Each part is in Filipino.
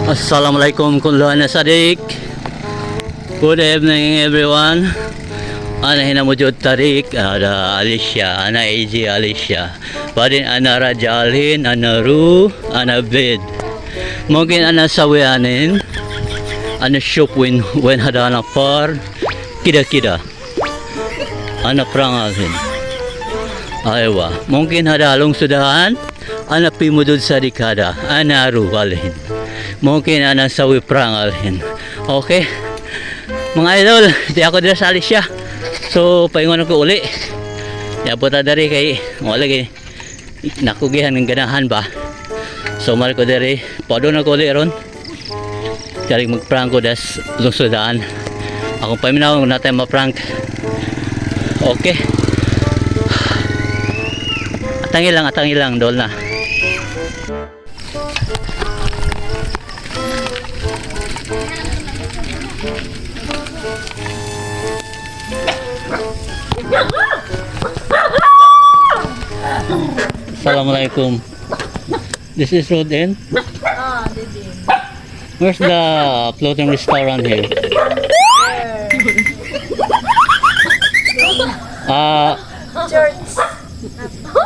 Assalamualaikum kullahan sadik. Good evening everyone. Ana hinamujud tarik ada Alicia, ana AJ Alicia. Padin ana Rajalin, ana Ru, ana Bed. Mungkin ana sawianin. Ana shop when hada ana par kida-kida. Ana prangalhin. Aywa, mungkin hada along sudahan. Ana pimudud sa dikada. Ana Ru walhin. Mungkin ana sawi prangalhin. Okay? Mga idol, di ako dira sa Alicia. So, paingon ako uli. Yabot na dari kay wala kay nakugihan ng ganahan ba. So, mal ko dari. Pado na ko uli ron. Kaya mag-prank ko das lungsodaan. Akong paminaw natin ma-prank. Okay. Atangi lang, dol na. Assalamualaikum. This is Road End. Where's the floating restaurant here? Church.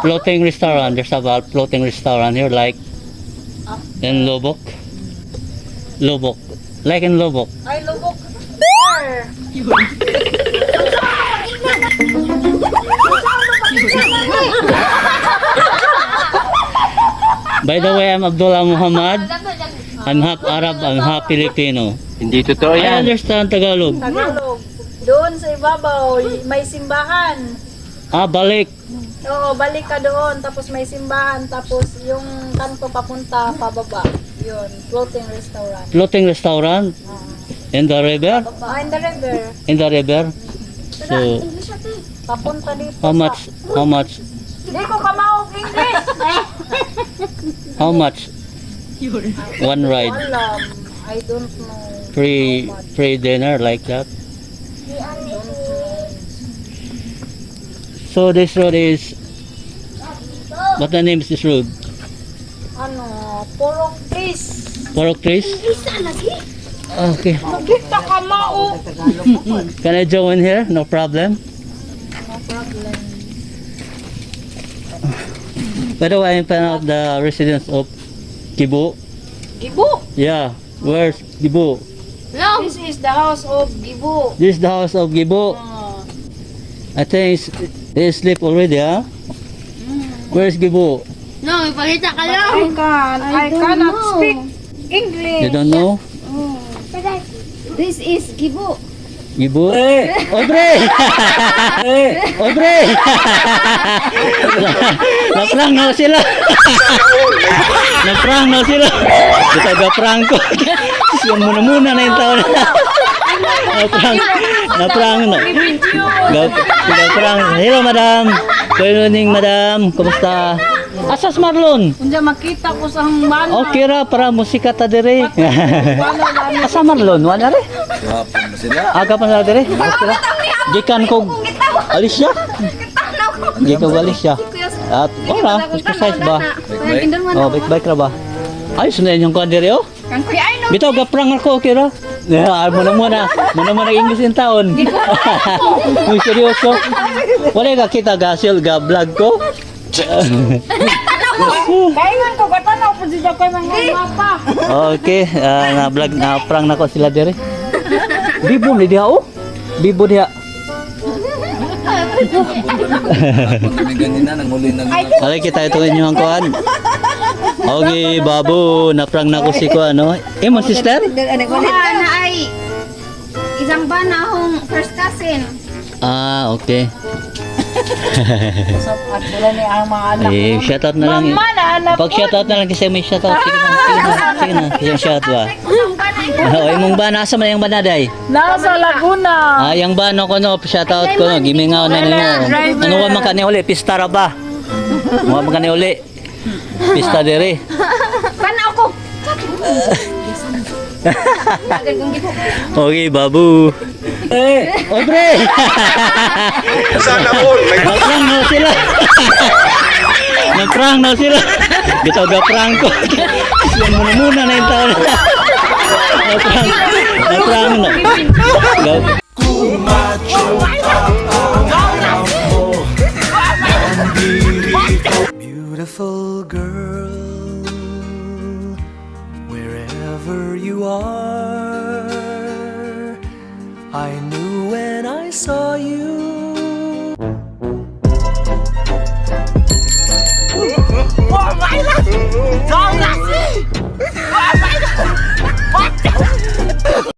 Floating restaurant. There's a floating restaurant here, like in Lubok. Like in Lubok. Ay, lubok. There. By the way, I'm Abdullah Muhammad. I'm half Arab, I'm half Filipino. Hindi totoo I yan. understand Tagalog. Tagalog. Doon sa ibabaw, may simbahan. Balik. Oo, balik ka doon. Tapos may simbahan. Tapos yung kanto papunta pababa. Yun, floating restaurant. Floating restaurant in the river. In the river. In the river. So, Papunta dito. how much? Di ko kamahog English. How much? One ride. Alam. I don't know. Free dinner like that. So this road is, what the name is this road? Ano, Porok Trees. Porok Trees? Okay. Kita kamao. Can I join here? No problem. No problem. By the way, I'm fan of the residents of Kibu. Gibu. Yeah, where's Kibu? No. This is the house of Gibu. This is the house of Kibu. I think they sleep already, huh? Where's Kibu? No, ipakita ka lang. I cannot speak English. You don't know? This is Gibu. Kibu? Obre! Obre! Naprang na sila. Naprang na sila. Kita ga-prank ko. Yung muna na yung taon. Naprang na. Ga-prank. Hello, madam. Good evening, madam. Kumusta? Asas Marlon? Unja makita ko sa hangman. Okay ra, para musika ta dire. Asa Marlon? Wala re? Aga pa sa dire? Gikan ko Alicia? Gikan ko Alicia. At wala, exercise ba? Oh, bike ra ba? Ayos na yung kuan dire oh. Kan kuya ay no. Bitaw gaprang ako okay ra. Muna English in taon. Muy seryoso. Wala ka kita gasil ga vlog ko. Kaingan ko gatanaw po siya kay mga mapa. Okay, na-vlog na prank na ko sila dire. Bibo ni dia oh. Bibo dia. Okay, kita ito inyong kuan. Okay, babu, na-prank na ko si kuan no. Mo sister? Na ay isang banahong first cousin. Okay. So, at wala ni ang mga anak. Shoutout na lang. Mama na anak Pag shoutout na lang kasi may shoutout. Sige na. Yung shout ba? Imong ba nasa man yung banaday? Nasa Laguna. Yung ba no ko no shoutout ko no gimingaw na ninyo. Ano wa man kani uli pista ra ba? Wa man kani uli. Pista dire. Pana ako. Okay, babu. Obre. Sana all. Naprang na sila. Naprang na sila. Bitaw ga prank ko. Yan muna na yung tao. Wherever you are,